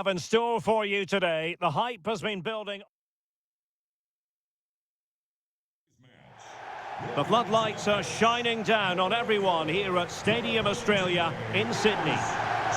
Have in store for you today. The hype has been building. The floodlights are shining down on everyone here at Stadium Australia in Sydney.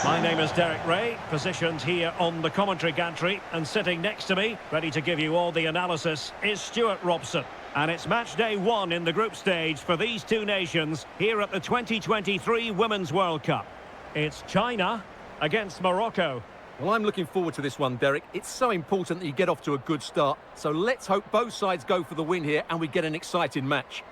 My name is Derek Ray, positioned here on the commentary gantry, and sitting next to me, ready to give you all the analysis, is Stuart Robson. And it's match day 1 in the group stage for these two nations here at the 2023 Women's World Cup. It's China against Morocco. Well, I'm looking forward to this one, Derek. It's so important that you get off to a good start. So let's hope both sides go for the win here and we get an exciting match.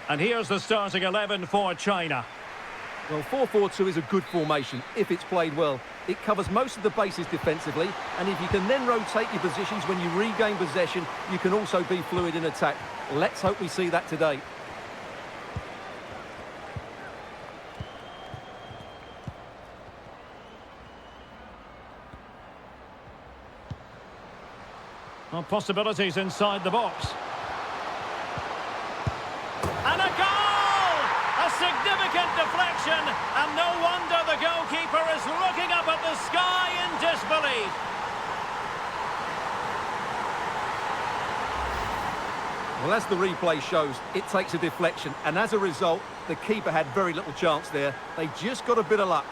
And here's the starting 11 for China. Well, 4-4-2 is a good formation if it's played well. It covers most of the bases defensively, and if you can then rotate your positions when you regain possession, you can also be fluid in attack. Let's hope we see that today. Well, possibilities inside the box. And a goal! A significant deflection, and no wonder the goalkeeper is looking up at the sky in disbelief. Well, as the replay shows, it takes a deflection, and as a result, the keeper had very little chance there. They just got a bit of luck.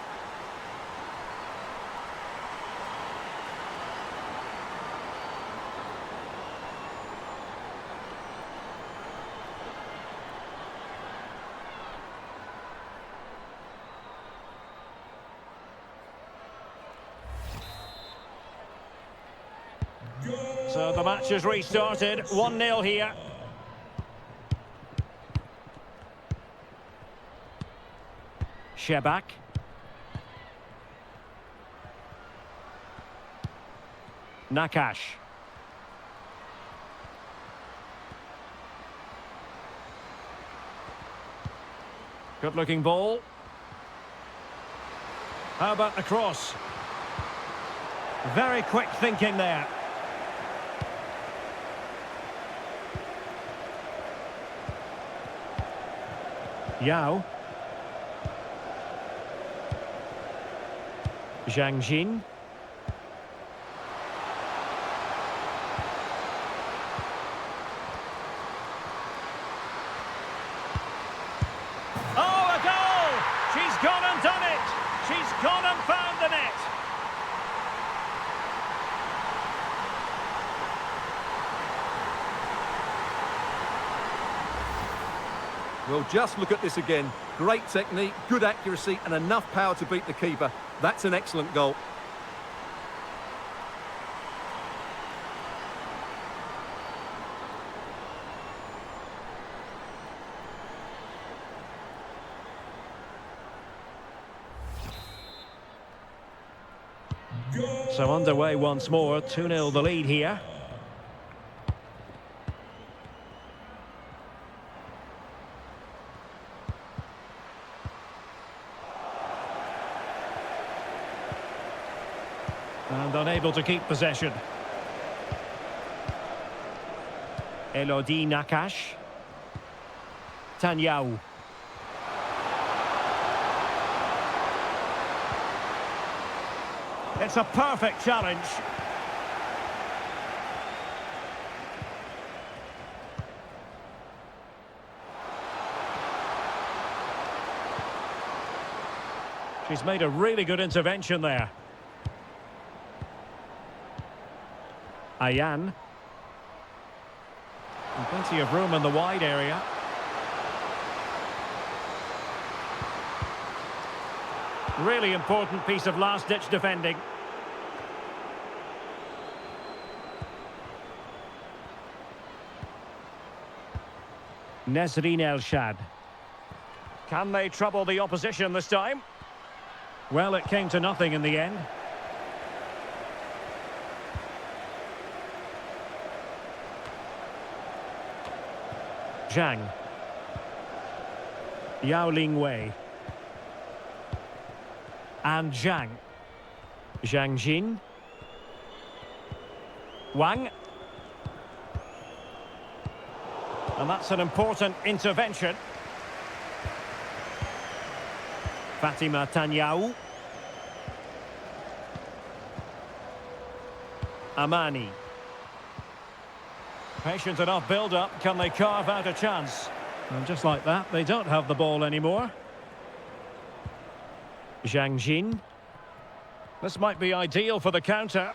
So the match has restarted, 1-0 here. Shebak. Nakash. Good looking ball. How about the cross? Very quick thinking there. Yao. Zhang Jin. Oh, a goal! She's gone and done it! She's gone and found the net! Well, just look at this again. Great technique, good accuracy, and enough power to beat the keeper. That's an excellent goal. So underway once more, 2-0 the lead here. And unable to keep possession. Elodie Nakash. Tanyao. It's a perfect challenge. She's made a really good intervention there. Ayan. And plenty of room in the wide area. Really important piece of last-ditch defending. Nesrine El Shad. Can they trouble the opposition this time? Well, it came to nothing in the end. Zhang. Yao Ling Wei. And Zhang. Zhang Jin. Wang. And that's an important intervention. Fatima Tanyao. Amani. Patient enough build-up. Can they carve out a chance? And just like that, they don't have the ball anymore. Zhang Jin. This might be ideal for the counter.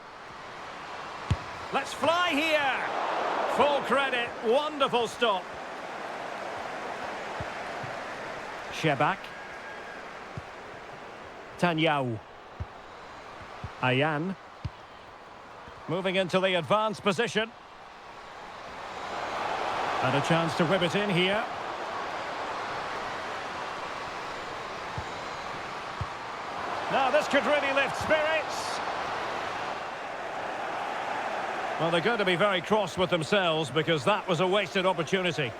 Let's fly here! Full credit, wonderful stop. Shebak. Tanyao. Ayan. Moving into the advanced position. And a chance to whip it in here. Now this could really lift spirits. Well, they're going to be very cross with themselves because that was a wasted opportunity.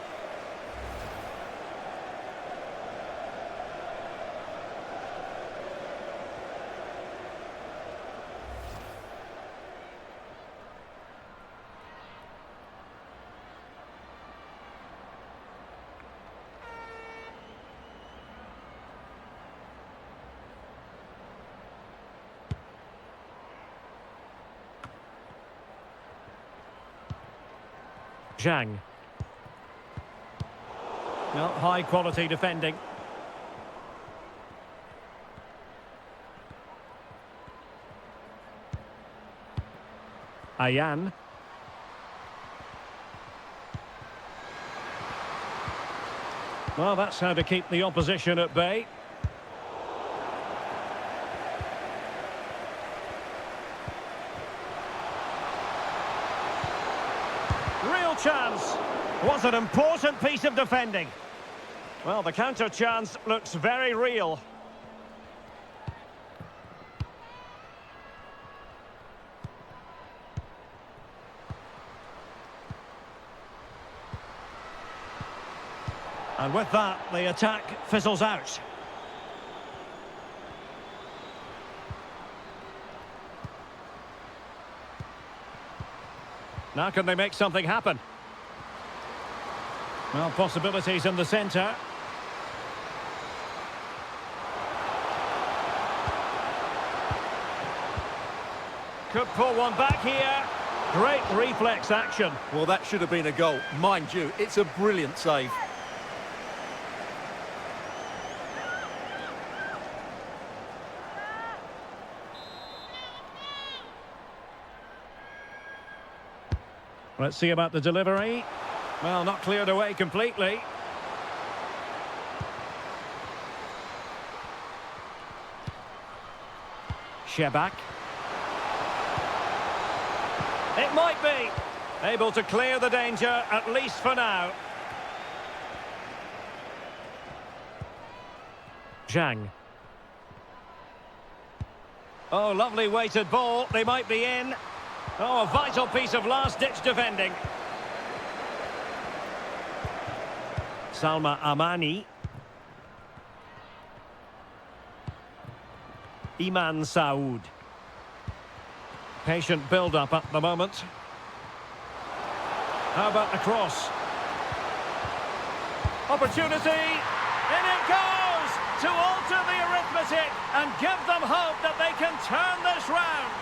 Zhang. No, high quality defending. Ayan. Well, that's how to keep the opposition at bay. Real chance. What an important piece of defending. Well, the counter chance looks very real. And with that, the attack fizzles out. Now can they make something happen? Well, possibilities in the centre. Could pull one back here. Great reflex action. Well, that should have been a goal. Mind you, it's a brilliant save. Let's see about the delivery. Well, not cleared away completely. Shebak. It might be. Able to clear the danger, at least for now. Zhang. Oh, lovely weighted ball. They might be in. Oh, a vital piece of last-ditch defending. Salma Amani. Iman Saoud. Patient build-up at the moment. How about the cross? Opportunity! In it goes! To alter the arithmetic and give them hope that they can turn this round.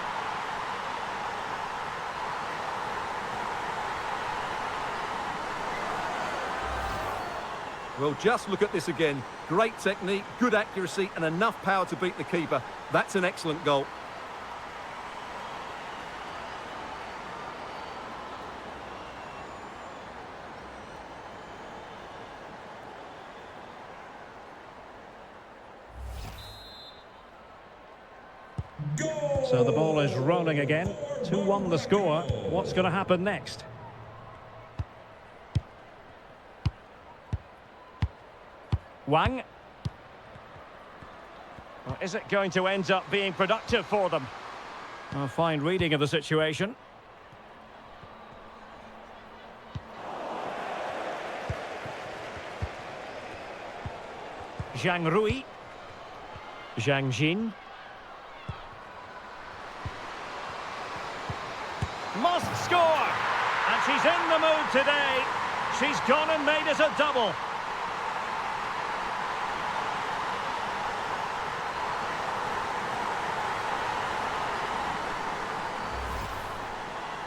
Well, just look at this again. Great technique, good accuracy, and enough power to beat the keeper. That's an excellent goal. So the ball is rolling again. 2-1 the score. What's going to happen next? Wang. Or is it going to end up being productive for them? A fine reading of the situation. Zhang Rui. Zhang Jin. Must score! And she's in the mood today. She's gone and made it a double.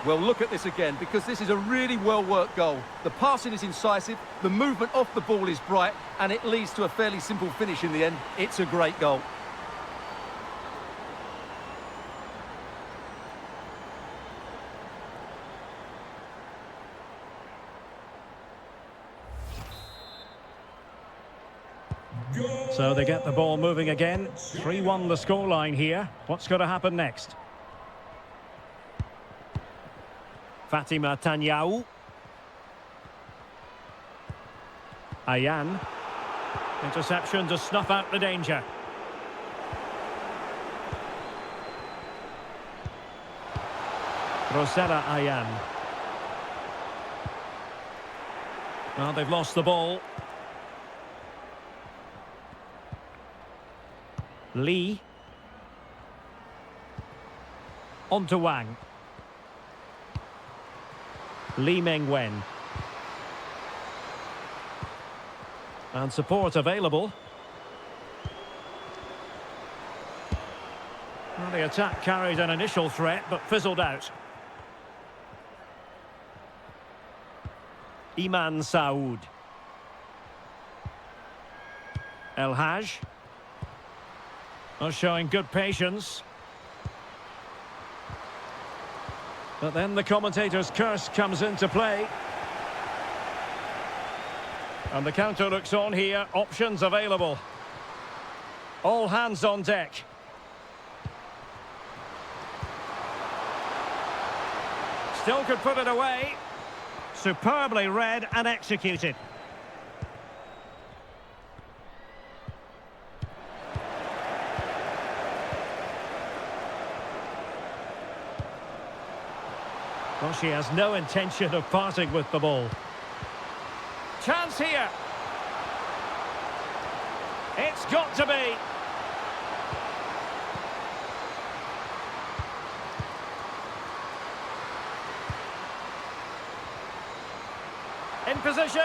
Well, look at this again, because this is a really well-worked goal. The passing is incisive, the movement off the ball is bright, and it leads to a fairly simple finish in the end. It's a great goal. So they get the ball moving again. 3-1 the scoreline here. What's going to happen next? Fatima Tanyao. Ayan. Interception to snuff out the danger. Rosella Ayan. Well, they've lost the ball. Lee. On to Wang. Lee Mengwen. And support available. Well, the attack carried an initial threat, but fizzled out. Iman Saoud. El Haj. Showing good patience. But then the commentator's curse comes into play. And the counter looks on here. Options available. All hands on deck. Still could put it away. Superbly read and executed. Well, she has no intention of parting with the ball. Chance here. It's got to be. In position.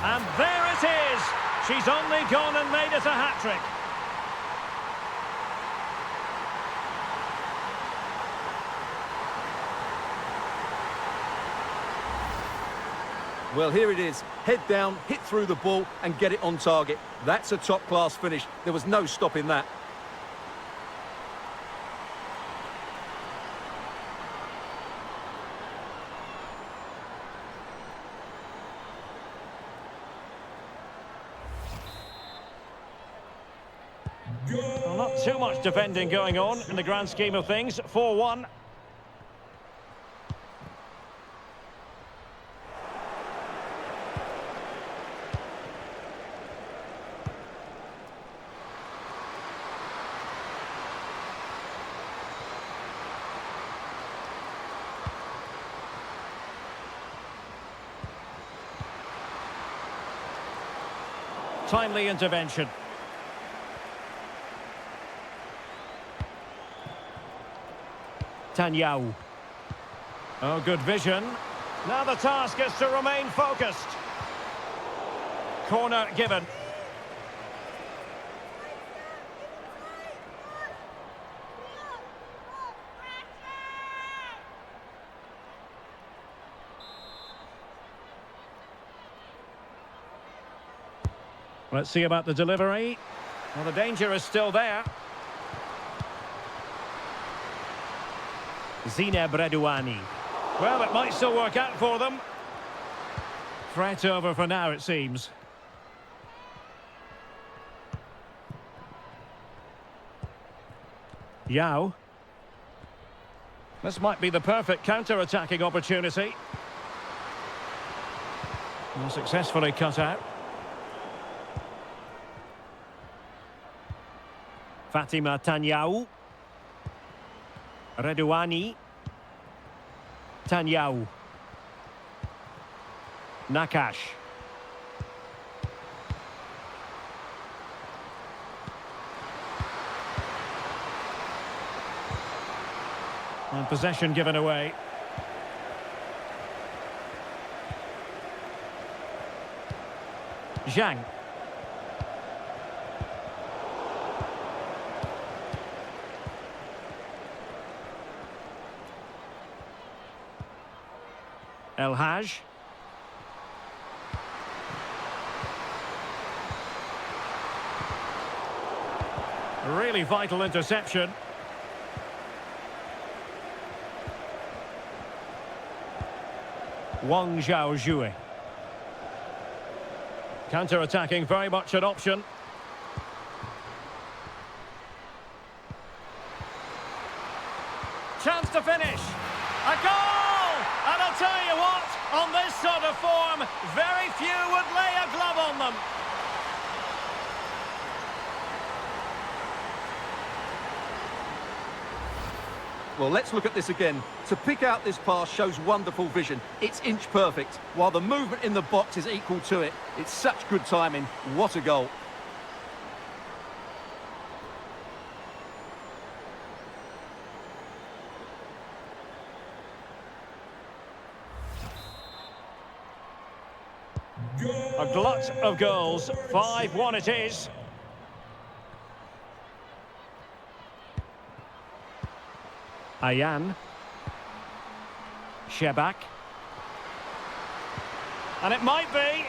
And there it is. She's only gone and made it a hat-trick. Well, here it is. Head down, hit through the ball and get it on target. That's a top-class finish. There was no stopping that. Well, not too much defending going on in the grand scheme of things. 4-1. Timely intervention. Tanyao. Oh, good vision. Now the task is to remain focused. Corner given. Let's see about the delivery. Well, the danger is still there. Zina Bredouani. Well, it might still work out for them. Threat over for now, it seems. Yao. This might be the perfect counter-attacking opportunity. Well, successfully cut out. Fatima Tanyao. Redouani. Tanyao. Nakash. And possession given away. Zhang. El Haj. Really vital interception. Wang Zhaozhui. Counter-attacking, very much an option. Chance to finish. A goal! And I'll tell you what, on this sort of form, very few would lay a glove on them. Well, let's look at this again. To pick out this pass shows wonderful vision. It's inch perfect, while the movement in the box is equal to it. It's such good timing. What a goal. A glut of goals. 5-1 it is. Ayan. Shebak. And it might be.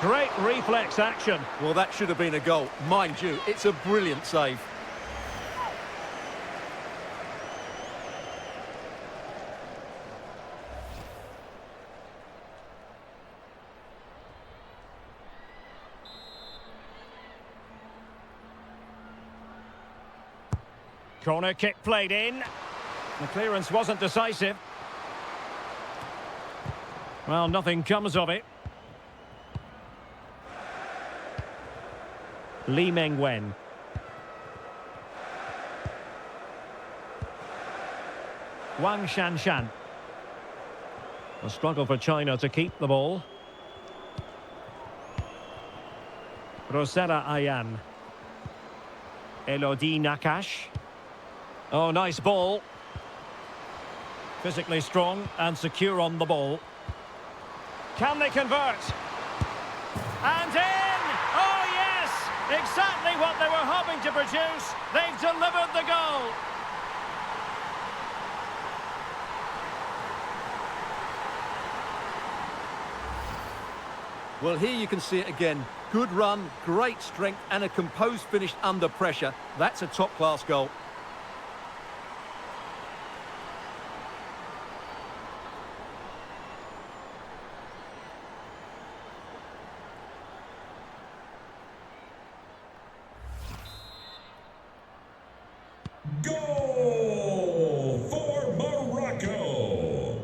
Great reflex action. Well, that should have been a goal. Mind you, it's a brilliant save. Corner kick played in. The clearance wasn't decisive. Well, nothing comes of it. Li Mengwen. Wang Shanshan. A struggle for China to keep the ball. Rosera Ayan. Elodie Nakash. Oh, nice ball. Physically strong and secure on the ball. Can they convert? And in! Oh, yes! Exactly what they were hoping to produce. They've delivered the goal. Well, here you can see it again. Good run, great strength, and a composed finish under pressure. That's a top-class goal. Goal for Morocco.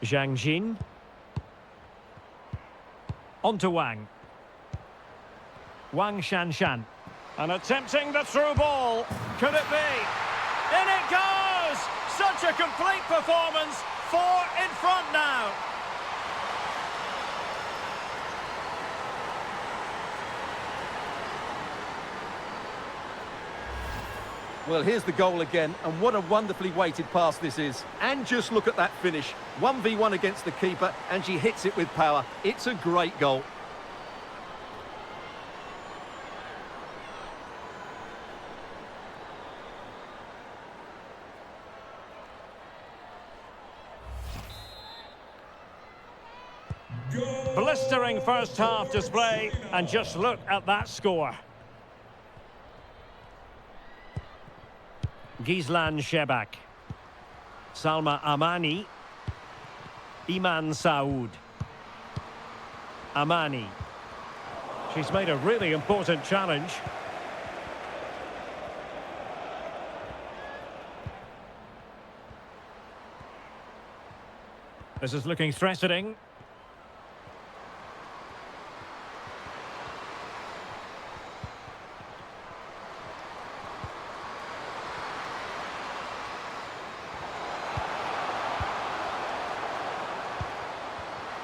Zhang Jin. On to Wang. Wang Shanshan. And attempting the through ball. Could it be? In it goes! Such a complete performance. 4 in front now. Well, here's the goal again, and what a wonderfully weighted pass this is. And just look at that finish. 1v1 against the keeper, and she hits it with power. It's a great goal. Blistering first half display, and just look at that score. Gislan Shebak. Salma Amani. Iman Saoud. Amani. She's made a really important challenge. This is looking threatening.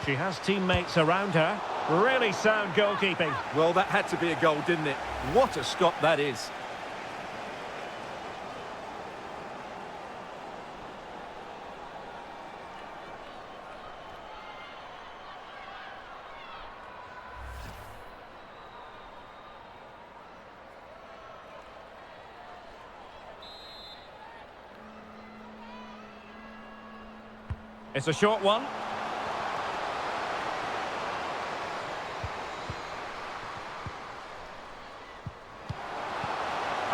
She has teammates around her. Really sound goalkeeping. Well, that had to be a goal, didn't it? What a stop that is. It's a short one.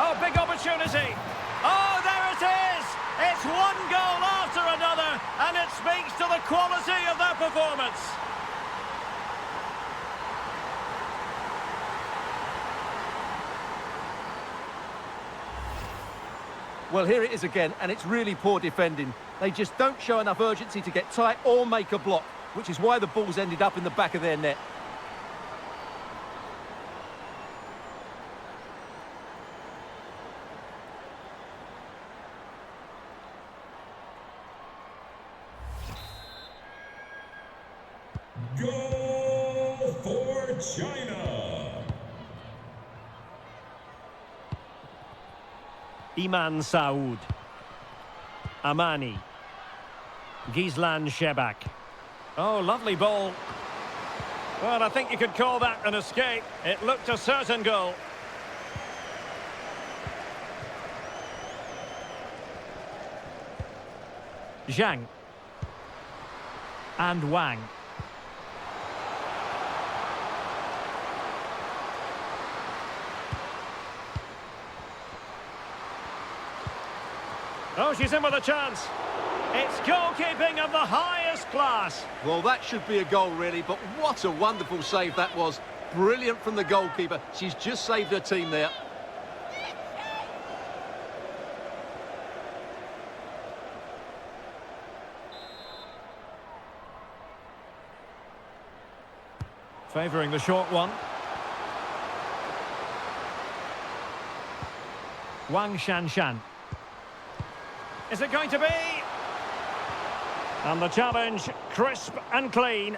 Oh, big opportunity. Oh, there it is! It's one goal after another, and it speaks to the quality of their performance. Well, here it is again, and it's really poor defending. They just don't show enough urgency to get tight or make a block, which is why the ball's ended up in the back of their net. Goal for China. Iman Saoud. Amani. Gislan Shebak. Oh, lovely ball. Well, I think you could call that an escape. It looked a certain goal. Zhang. And Wang. Oh, she's in with a chance. It's goalkeeping of the highest class. Well, that should be a goal, really, but what a wonderful save that was. Brilliant from the goalkeeper. She's just saved her team there. Favouring the short one. Wang Shanshan. Is it going to be? And the challenge, crisp and clean.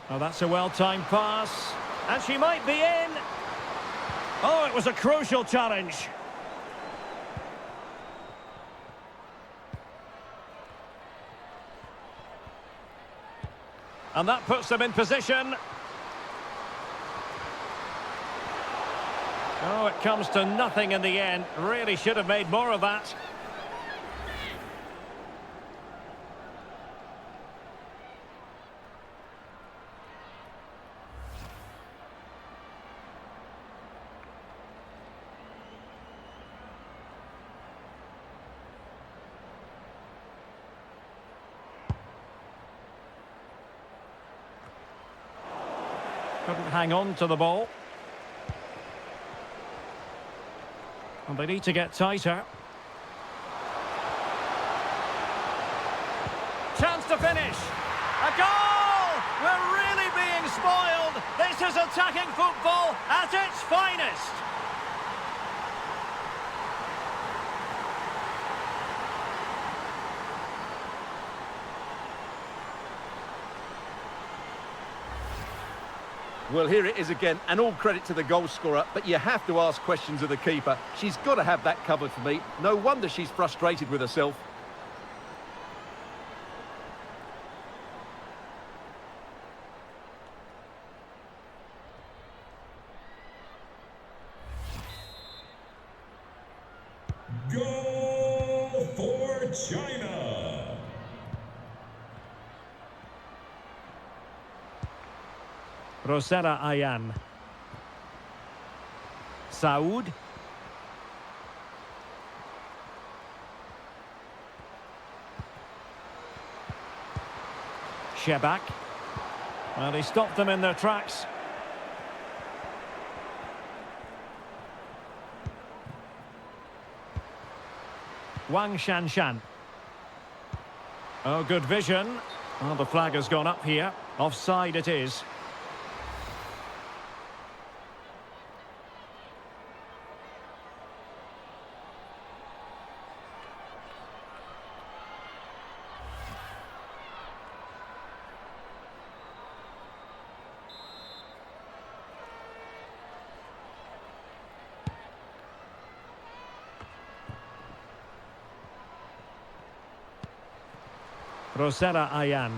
Oh, that's a well-timed pass. And she might be in. Oh, it was a crucial challenge. And that puts them in position. Oh, it comes to nothing in the end. Really should have made more of that. Couldn't hang on to the ball. And they need to get tighter. Chance to finish. A goal! We're really being spoiled. This is attacking football at its finest. Well, here it is again, and all credit to the goal scorer, but you have to ask questions of the keeper. She's got to have that covered for me. No wonder she's frustrated with herself. Goal for China. Rosera Ayan. Saoud. Shebak. Well, he stopped them in their tracks. Wang Shanshan. Oh, good vision. Well, the flag has gone up here. Offside it is. Rosella Ayan.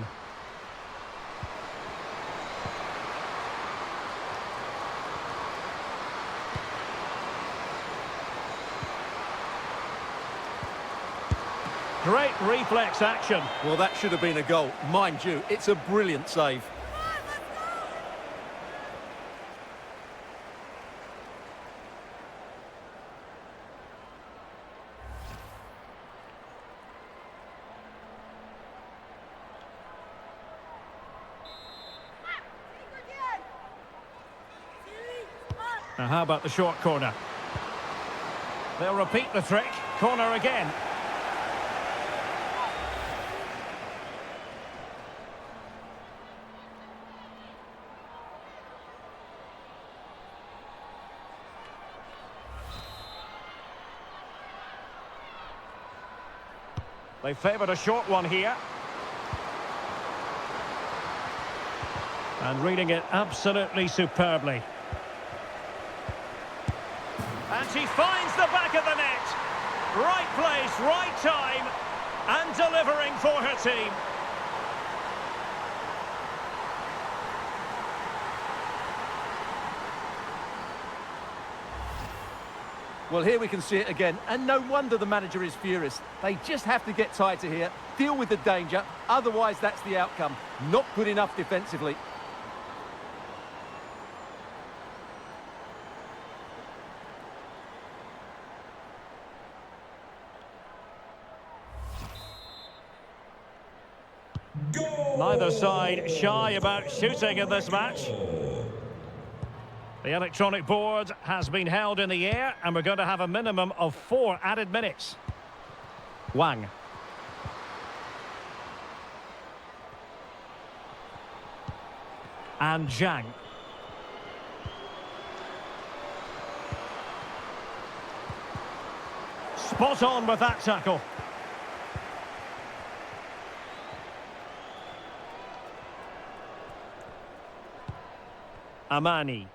Great reflex action. Well, that should have been a goal. Mind you, it's a brilliant save. Now, how about the short corner? They'll repeat the trick. Corner again. They favoured a short one here. And reading it absolutely superbly. And she finds the back of the net. Right place, right time, and delivering for her team. Well, here we can see it again, and no wonder the manager is furious. They just have to get tighter here, deal with the danger, otherwise that's the outcome. Not good enough defensively. Neither side shy about shooting in this match. The electronic board has been held in the air, and we're going to have a minimum of 4 added minutes. Wang. And Zhang. Spot on with that tackle. Amani.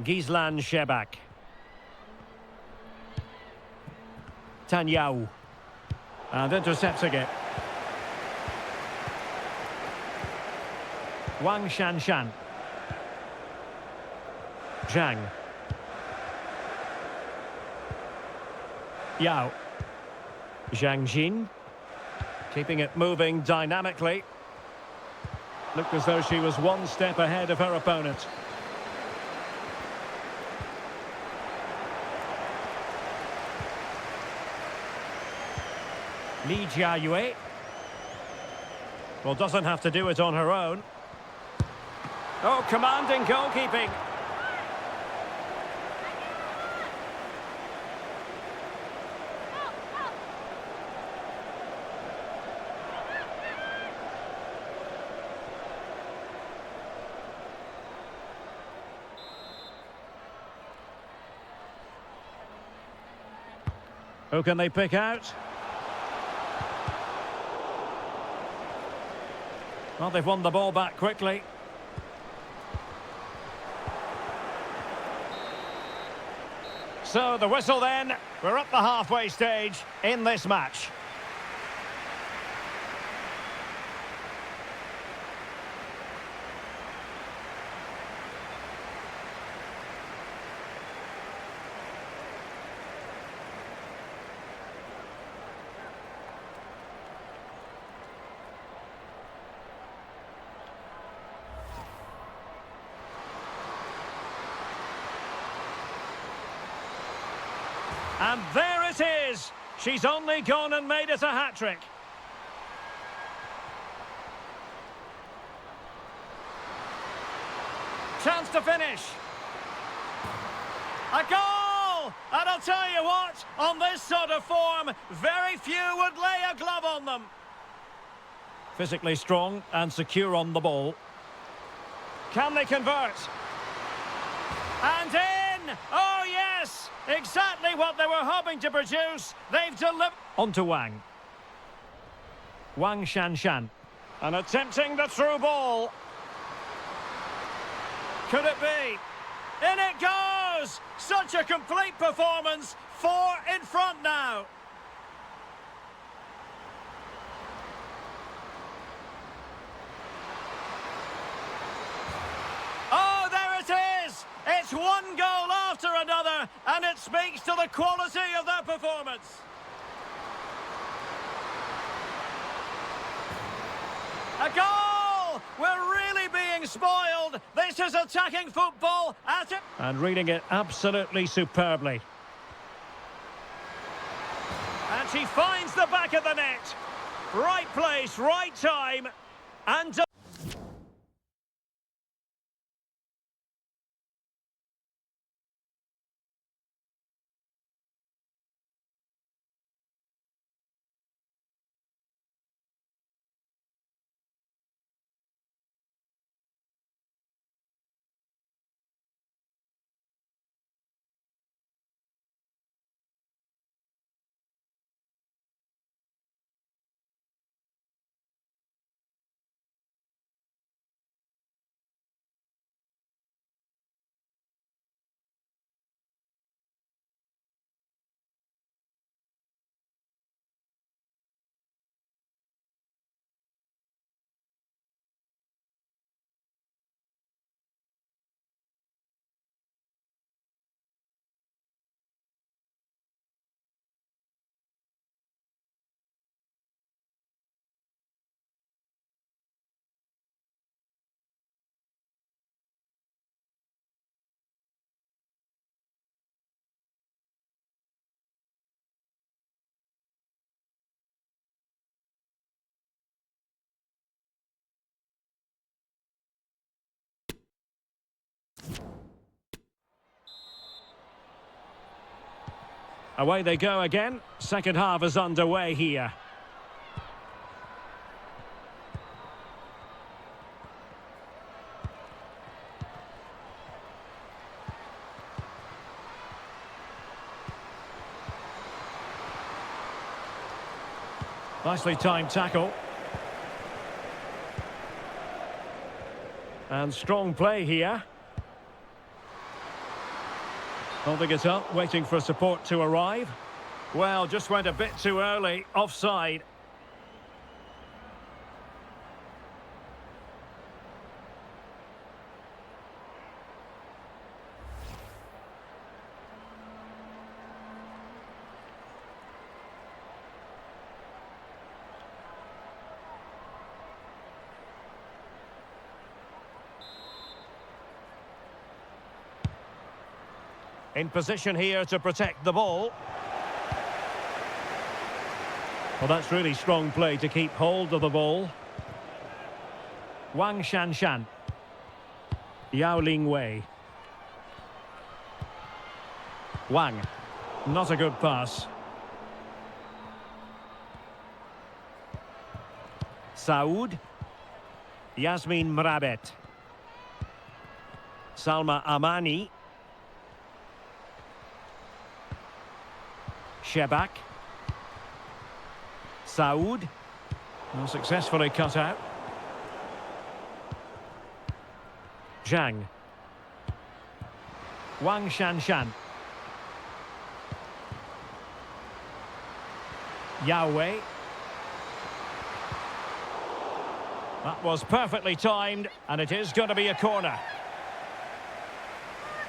Gislan Shebak. Tanyao. And intercepting it. Wang Shanshan. Zhang. Yao. Zhang Jin. Keeping it moving dynamically. Looked as though she was one step ahead of her opponent. Li Jiayue. Well, doesn't have to do it on her own. Oh, commanding goalkeeping. Who can they pick out? Well, they've won the ball back quickly. So, the whistle then. We're up the halfway stage in this match. And there it is. She's only gone and made it a hat-trick. Chance to finish. A goal! And I'll tell you what, on this sort of form, very few would lay a glove on them. Physically strong and secure on the ball. Can they convert? And in! Oh, yes! Exactly what they were hoping to produce. They've delivered. On to Wang. Wang Shanshan. And attempting the through ball. Could it be? In it goes! Such a complete performance. 4 in front now. It's one goal after another, and it speaks to the quality of their performance. A goal! We're really being spoiled. This is attacking football at it. And reading it absolutely superbly. And she finds the back of the net. Right place, right time. And... Away they go again. Second half is underway here. Nicely timed tackle. And strong play here. Holding it up, waiting for support to arrive. Well, just went a bit too early, offside. In position here to protect the ball. Well, that's really strong play to keep hold of the ball. Wang Shanshan. Yao Ling Wei. Wang. Not a good pass. Saoud. Yasmin Mrabet. Salma Amani. Shebak. Saoud. Well, successfully cut out. Zhang. Wang Shanshan. Yahweh. That was perfectly timed, and it is going to be a corner.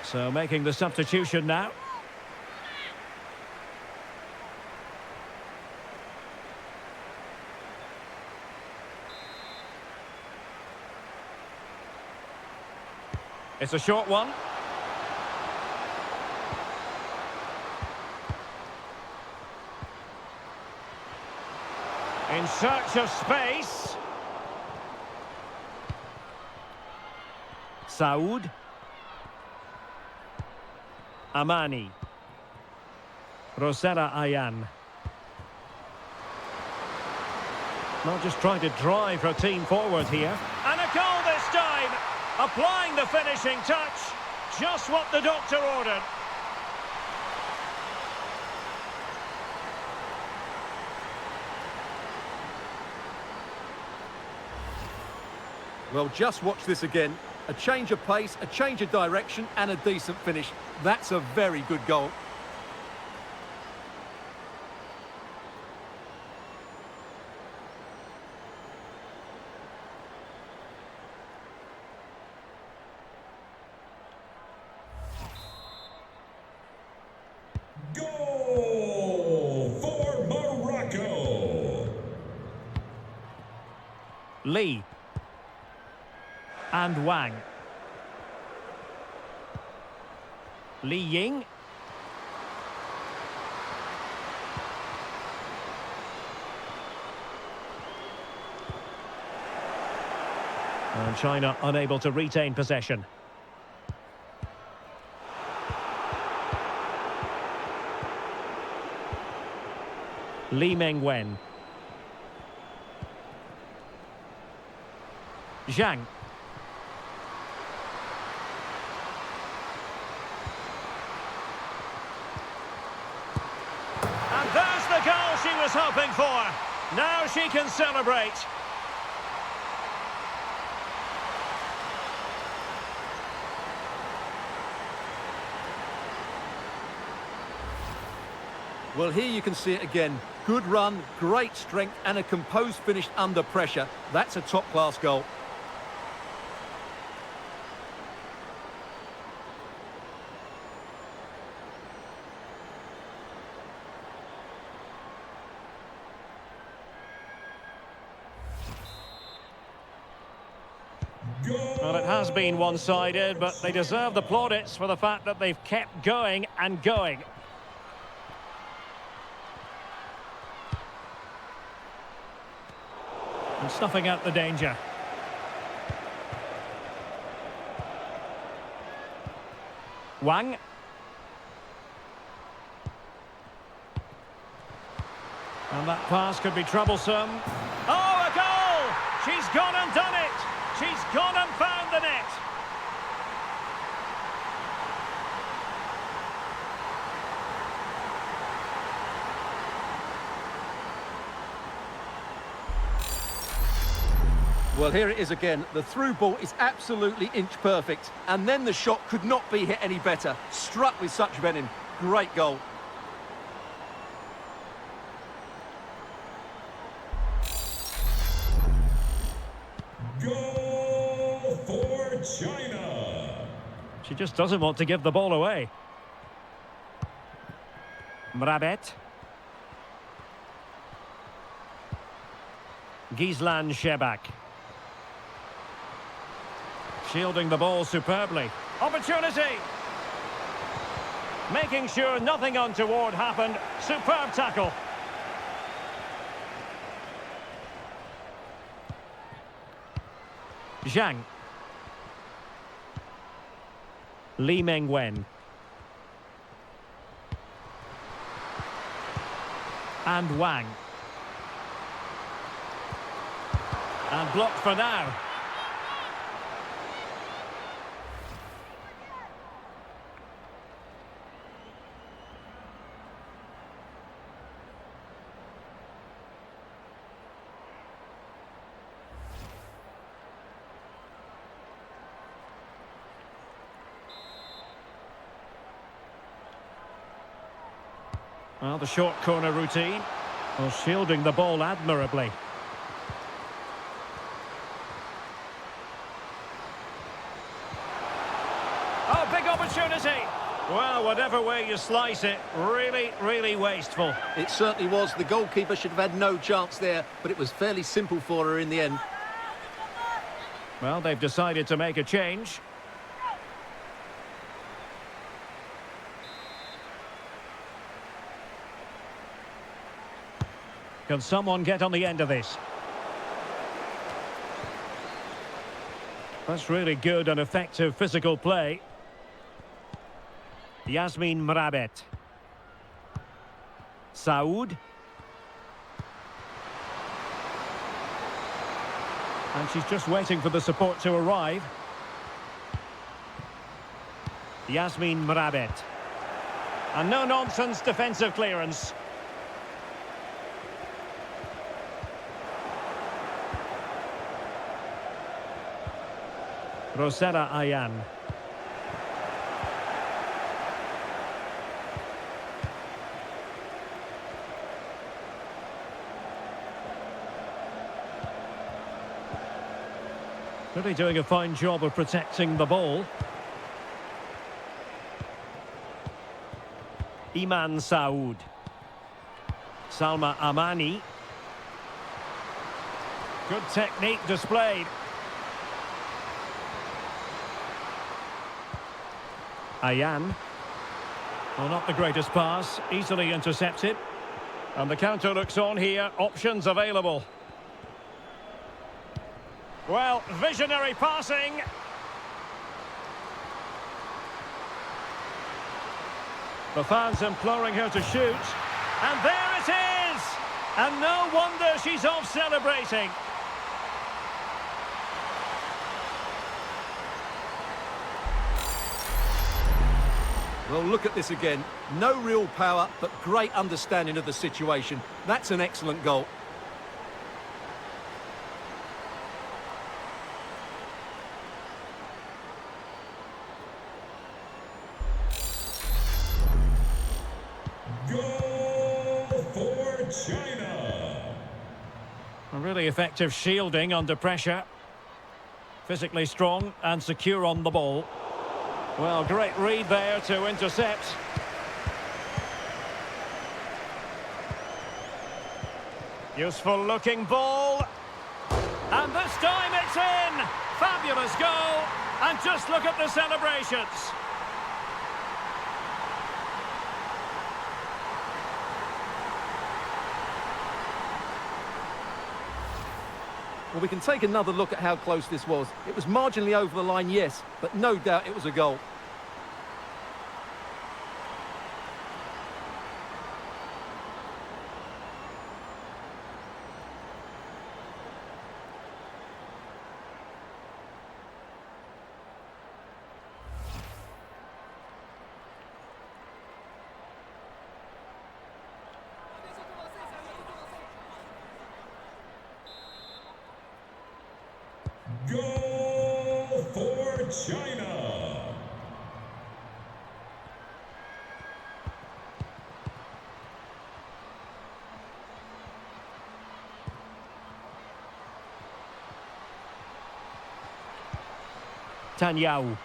So making the substitution now. It's a short one. In search of space. Saoud. Amani. Rosella Ayan. Not just trying to drive her team forward here. And a goal this time! Applying the finishing touch. Just what the doctor ordered. Well, just watch this again. A change of pace, a change of direction, and a decent finish. That's a very good goal. Lee. And Wang. Li Ying. And China unable to retain possession. Li Mengwen. Zhang. And there's the goal she was hoping for. Now she can celebrate. Well, here you can see it again. Good run, great strength, and a composed finish under pressure. That's a top-class goal. Well, it has been one-sided, but they deserve the plaudits for the fact that they've kept going and going. And snuffing out the danger. Wang. And that pass could be troublesome. Oh, a goal! She's gone and done it! She's gone and found the net! Well, here it is again. The through ball is absolutely inch perfect. And then the shot could not be hit any better. Struck with such venom. Great goal. Goal for China. She just doesn't want to give the ball away. Mrabet. Gislan Shebak. Shielding the ball superbly. Opportunity! Making sure nothing untoward happened. Superb tackle. Zhang. Li Mengwen. And Wang. And blocked for now. Well, the short corner routine. Well, shielding the ball admirably. Oh, big opportunity! Well, whatever way you slice it, really, really wasteful. It certainly was. The goalkeeper should have had no chance there, but it was fairly simple for her in the end. Well, they've decided to make a change. Can someone get on the end of this? That's really good and effective physical play. Yasmin Mrabet. Saoud. And she's just waiting for the support to arrive. Yasmin Mrabet. And no-nonsense defensive clearance. Rosera Ayan. Really doing a fine job of protecting the ball. Iman Saoud. Salma Amani. Good technique displayed. Ayan. Well, not the greatest pass, easily intercepted. And the counter looks on here, options available. Well, visionary passing. The fans imploring her to shoot. And there it is! And no wonder she's off celebrating. Well, look at this again. No real power, but great understanding of the situation. That's an excellent goal. Goal for China. A really effective shielding under pressure. Physically strong and secure on the ball. Well, great read there to intercept. Useful looking ball. And this time it's in! Fabulous goal! And just look at the celebrations. Well, we can take another look at how close this was. It was marginally over the line, yes, but no doubt it was a goal. Goal for China. Tanyao.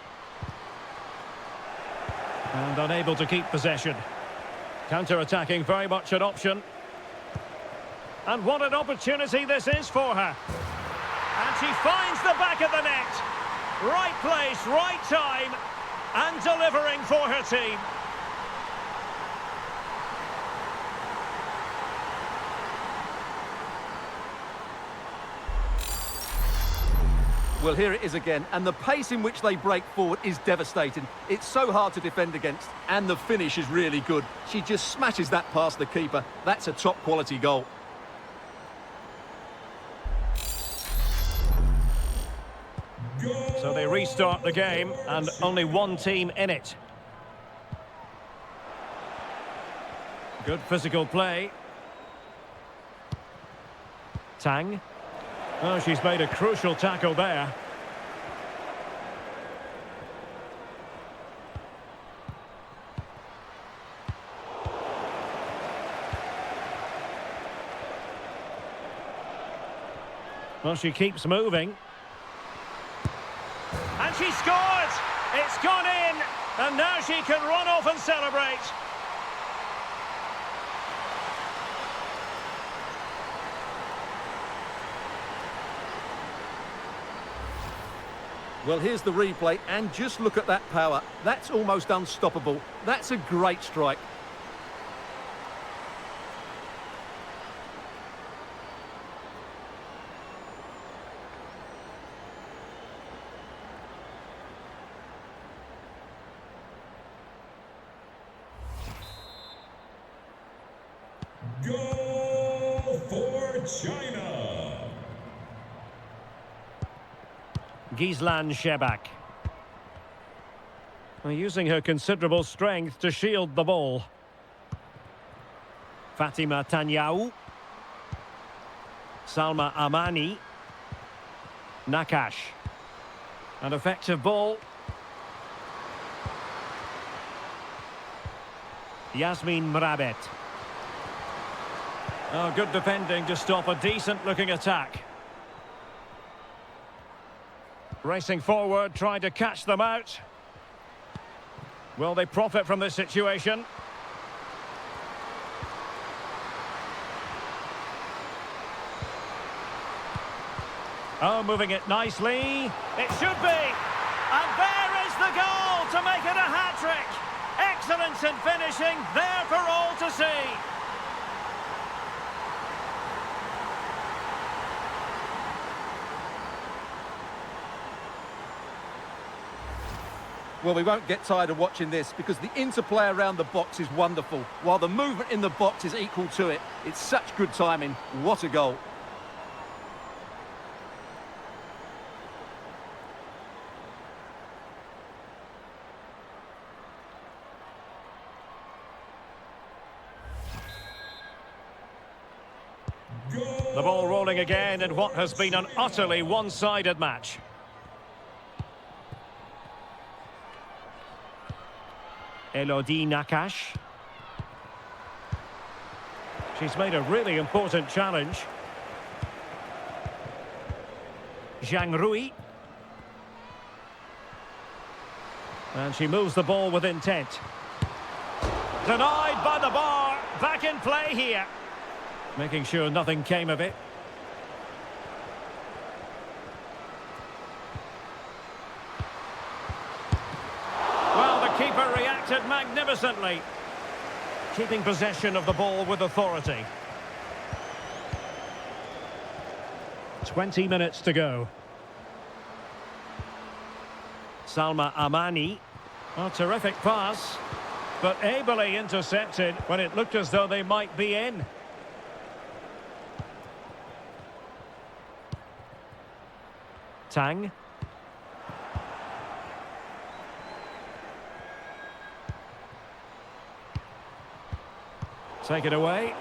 And unable to keep possession. Counter-attacking, very much an option. And what an opportunity this is for her. And she finds the back of the net. Right place, right time, and delivering for her team. Well, here it is again, and the pace in which they break forward is devastating. It's so hard to defend against, and the finish is really good. She just smashes that past the keeper. That's a top-quality goal. So they restart the game, and only one team in it. Good physical play. Tang. Oh, she's made a crucial tackle there. Well, she keeps moving. And she scores! It's gone in! And now she can run off and celebrate. Well, here's the replay, and just look at that power. That's almost unstoppable. That's a great strike. Goal for China. Gislan Shebak. Using her considerable strength to shield the ball. Fatima Tanyao. Salma Amani. Nakash. An effective ball. Yasmin Mrabet. Oh, good defending to stop a decent-looking attack. Racing forward, trying to catch them out. Will they profit from this situation? Oh, moving it nicely. It should be. And there is the goal to make it a hat-trick. Excellence in finishing, there for all to see. Well, we won't get tired of watching this because the interplay around the box is wonderful, while the movement in the box is equal to it. It's such good timing. What a goal. The ball rolling again in what has been an utterly one-sided match. Elodie Nakash. She's made a really important challenge. Zhang Rui. And she moves the ball with intent. Denied by the bar. Back in play here. Making sure nothing came of it. Well, the keeper reacted magnificently. Keeping possession of the ball with authority. 20 minutes to go. Salma Amani. A terrific pass. But ably intercepted when it looked as though they might be in. Tang. Take it away.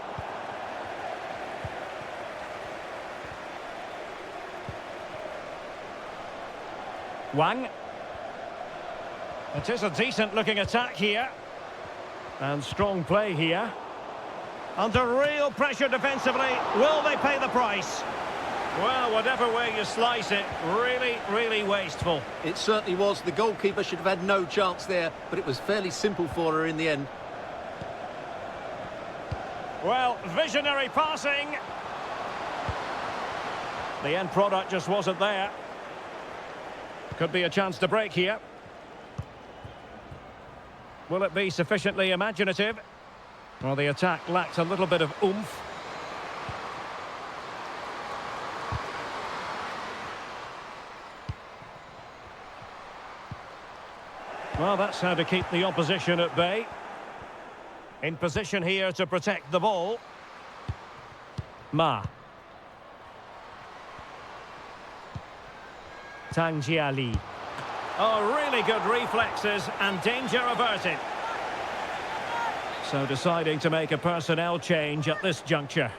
Wang. It is a decent looking attack here. And strong play here. Under real pressure defensively. Will they pay the price? Well, whatever way you slice it, really wasteful. It certainly was. The goalkeeper should have had no chance there, but it was fairly simple for her in the end. Well, visionary passing. The end product just wasn't there. Could be a chance to break here. Will it be sufficiently imaginative? Well, the attack lacked a little bit of oomph. Well, that's how to keep the opposition at bay. In position here to protect the ball. Ma. Tang Jiali. Oh, really good reflexes and danger averted. So deciding to make a personnel change at this juncture.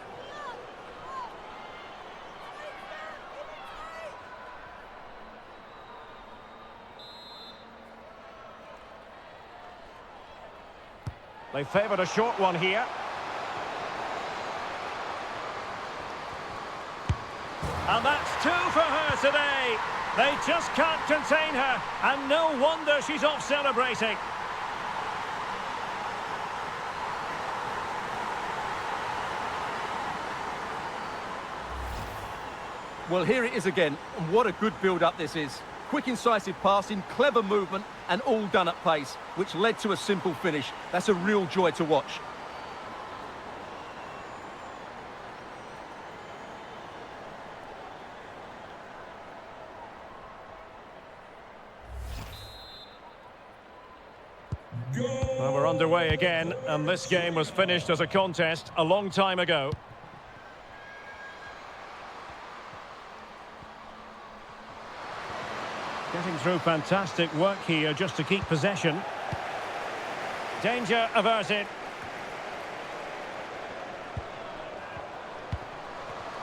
They favoured a short one here. And that's two for her today. They just can't contain her. And no wonder she's off celebrating. Well, here it is again. And what a good build-up this is. Quick, incisive passing, clever movement, and all done at pace, which led to a simple finish. That's a real joy to watch. Well, we're underway again, and this game was finished as a contest a long time ago. Getting through fantastic work here just to keep possession. Danger averted.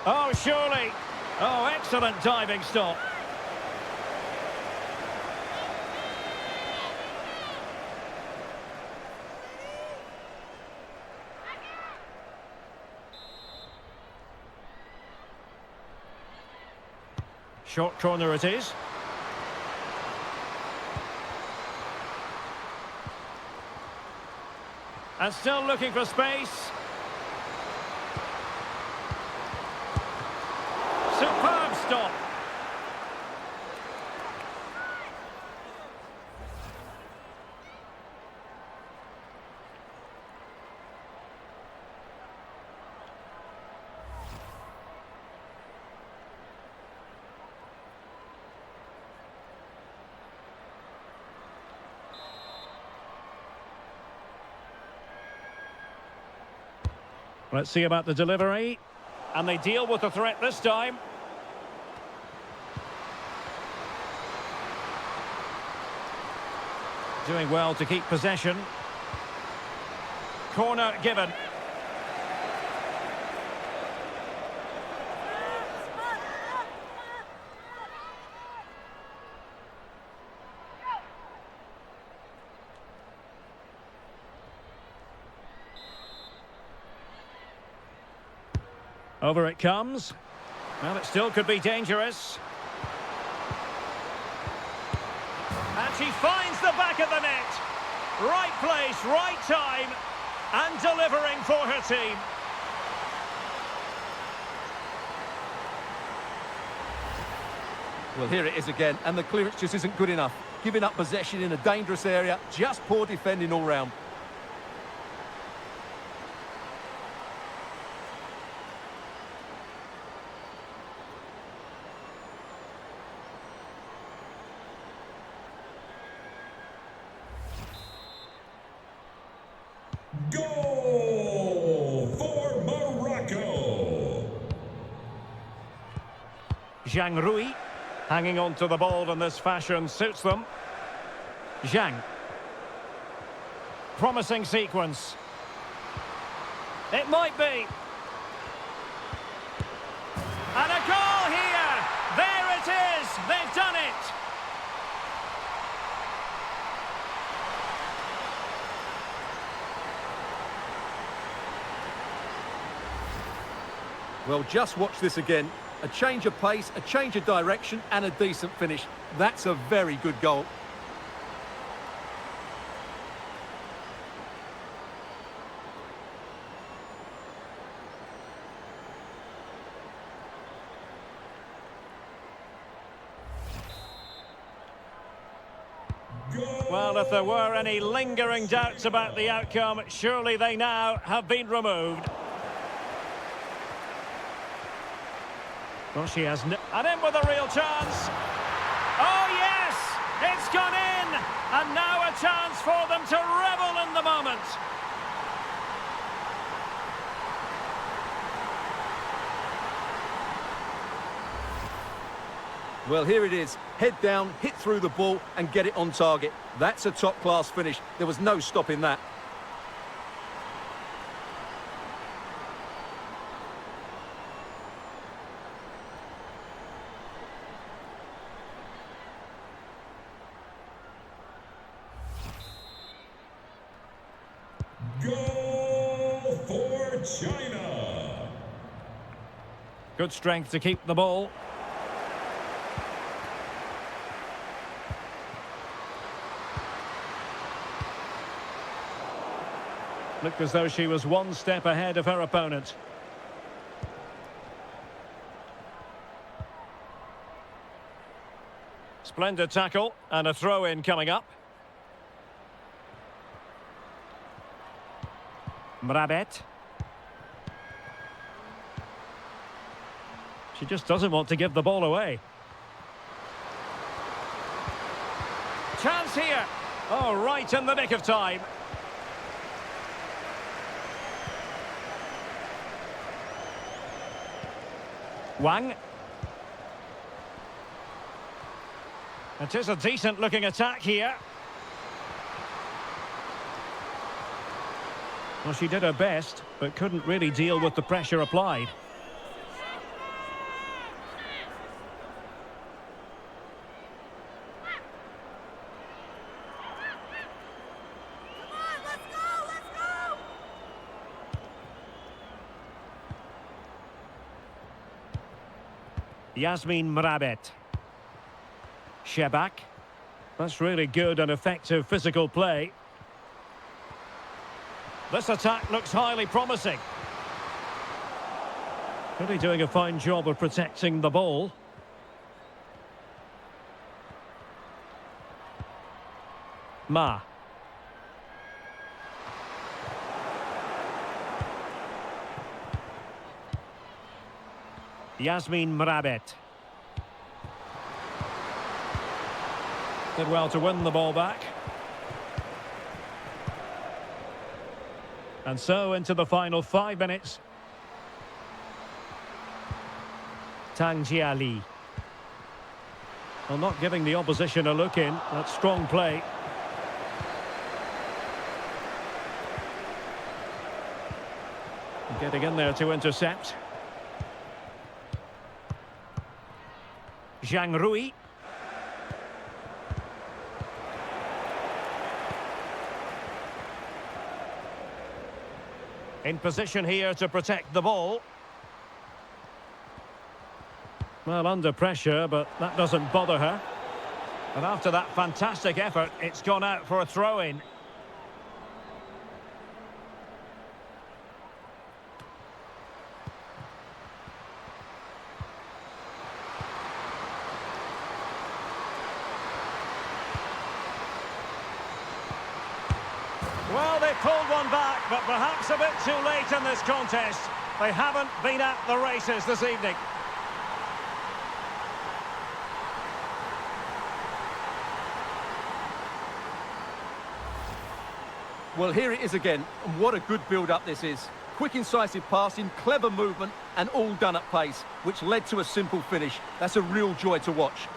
Oh, surely. Oh, excellent diving stop. Short corner it is. And still looking for space. Superb stop. Let's see about the delivery. And they deal with the threat this time. Doing well to keep possession. Corner given. Over it comes. Well, it still could be dangerous. And she finds the back of the net. Right place, right time, and delivering for her team. Well, here it is again, and the clearance just isn't good enough. Giving up possession in a dangerous area, just poor defending all round. Goal for Morocco. Zhang Rui, hanging on to the ball in this fashion suits them. Zhang. Promising sequence. It might be. And a goal here! There it is! They've done it! Well, just watch this again. A change of pace, a change of direction, and a decent finish. That's a very good goal. Well, if there were any lingering doubts about the outcome, surely they now have been removed. Well, she has... And in with a real chance. Oh, yes! It's gone in! And now a chance for them to revel in the moment. Well, here it is. Head down, hit through the ball, and get it on target. That's a top-class finish. There was no stopping that. Goal for China. Good strength to keep the ball. Looked as though she was one step ahead of her opponent. Splendid tackle and a throw-in coming up. Mrabet. She just doesn't want to give the ball away. Chance here. Oh, right in the nick of time. Wang. It is a decent-looking attack here. Well, she did her best, but couldn't really deal with the pressure applied. Yasmin Mrabet. Shebak. That's really good and effective physical play. This attack looks highly promising. Really doing a fine job of protecting the ball. Ma. Yasmin Mrabet. Did well to win the ball back. And so into the final 5 minutes. Tang Jiali. Well, not giving the opposition a look in. That's strong play. Getting in there to intercept. Zhang Rui. In position here to protect the ball. Well, under pressure, but that doesn't bother her. And after that fantastic effort, it's gone out for a throw-in. Well, they pulled one back, but perhaps a bit too late in this contest. They haven't been at the races this evening. Well, here it is again, and what a good build-up this is. Quick, incisive passing, clever movement, and all done at pace, which led to a simple finish. That's a real joy to watch.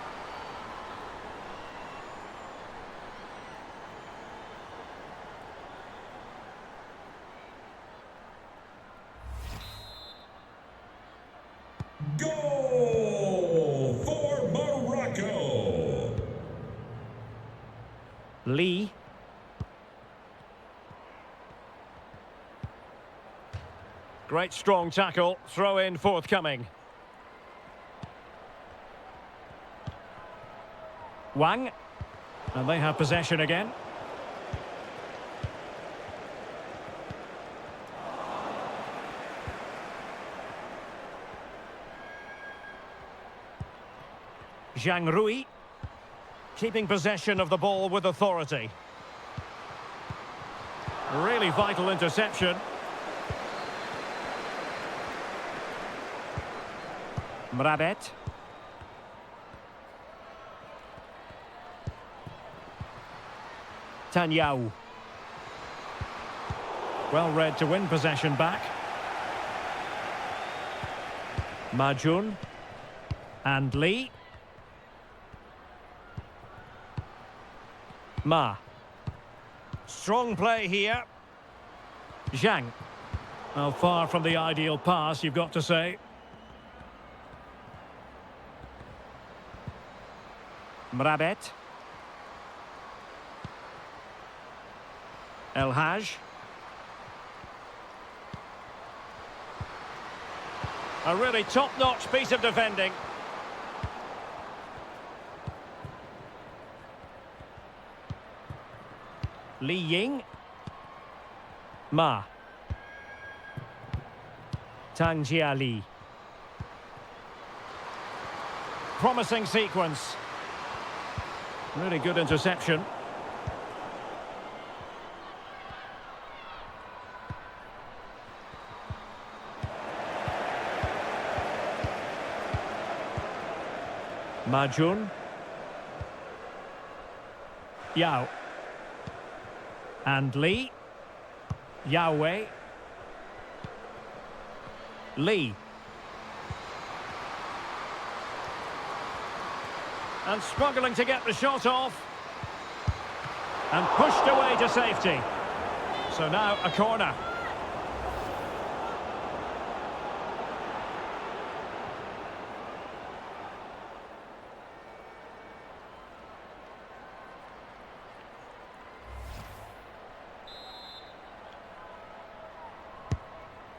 Goal for Morocco. Lee. Great strong tackle, throw in forthcoming. Wang. And they have possession again. Zhang Rui. Keeping possession of the ball with authority. Really vital interception. Mrabet. Tanyao. Well read to win possession back. Majun. And Lee. Ma. Strong play here. Zhang. Well, far from the ideal pass, you've got to say. Mrabet. El Haj. A really top-notch piece of defending. Li Ying. Ma. Tang Jiali. Promising sequence. Really good interception. Majun. Yao. And Lee. Yahweh. Lee. And struggling to get the shot off. And pushed away to safety. So now a corner.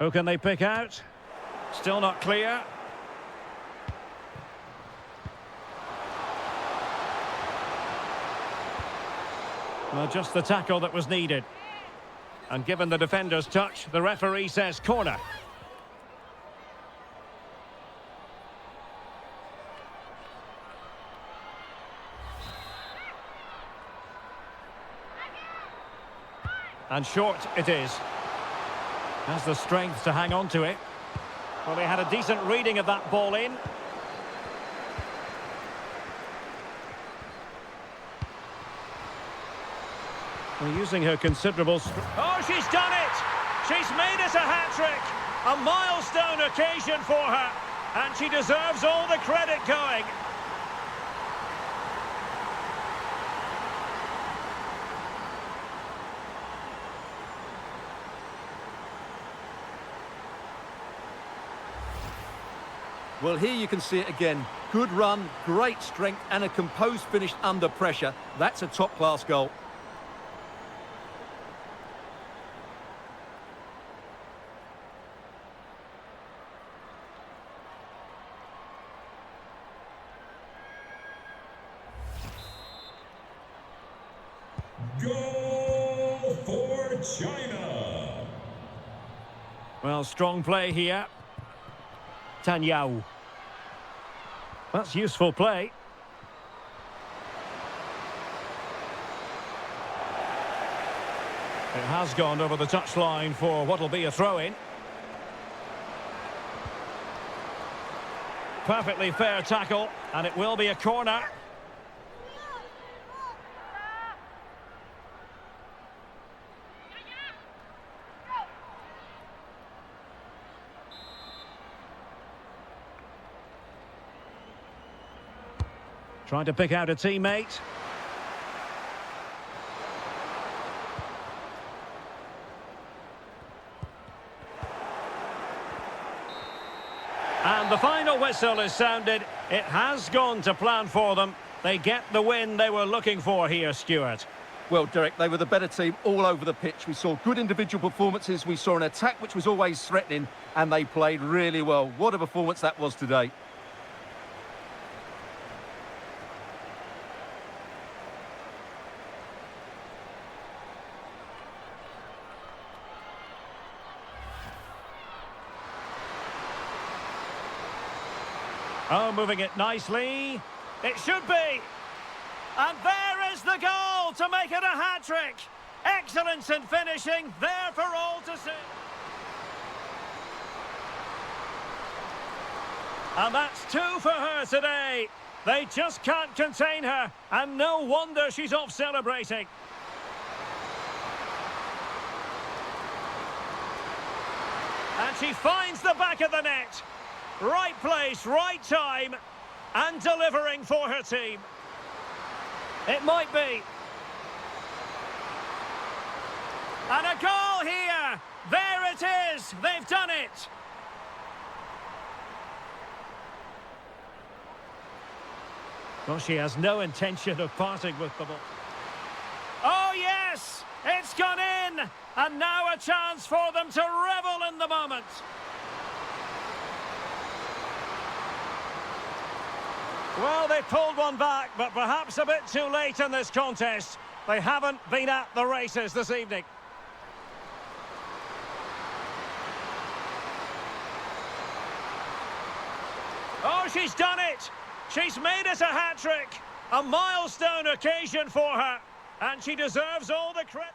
Who can they pick out? Still not clear. Well, just the tackle that was needed. And given the defender's touch, the referee says corner. And short it is. Has the strength to hang on to it. Well, they had a decent reading of that ball in. Well, using her considerable... Oh, she's done it! She's made it a hat-trick! A milestone occasion for her. And she deserves all the credit going. Well, here you can see it again. Good run, great strength, and a composed finish under pressure. That's a top-class goal. Goal for China. Well, strong play here. Tanyao. That's useful play. It has gone over the touchline for what'll be a throw-in. Perfectly fair tackle, and it will be a corner. Trying to pick out a teammate. And the final whistle is sounded. It has gone to plan for them. They get the win they were looking for here, Stuart. Well, Derek, they were the better team all over the pitch. We saw good individual performances. We saw an attack which was always threatening, and they played really well. What a performance that was today. Oh, moving it nicely. It should be. And there is the goal to make it a hat-trick. Excellence in finishing, there for all to see. And that's 2 for her today. They just can't contain her, and no wonder she's off celebrating. And she finds the back of the net. Right place, right time, and delivering for her team. It might be. And a goal here. There it is. They've done it. Well, she has no intention of parting with the ball. Oh, yes. It's gone in. And now a chance for them to revel in the moment. Well, they pulled one back, but perhaps a bit too late in this contest. They haven't been at the races this evening. Oh, she's done it! She's made it a hat-trick! A milestone occasion for her, and she deserves all the credit.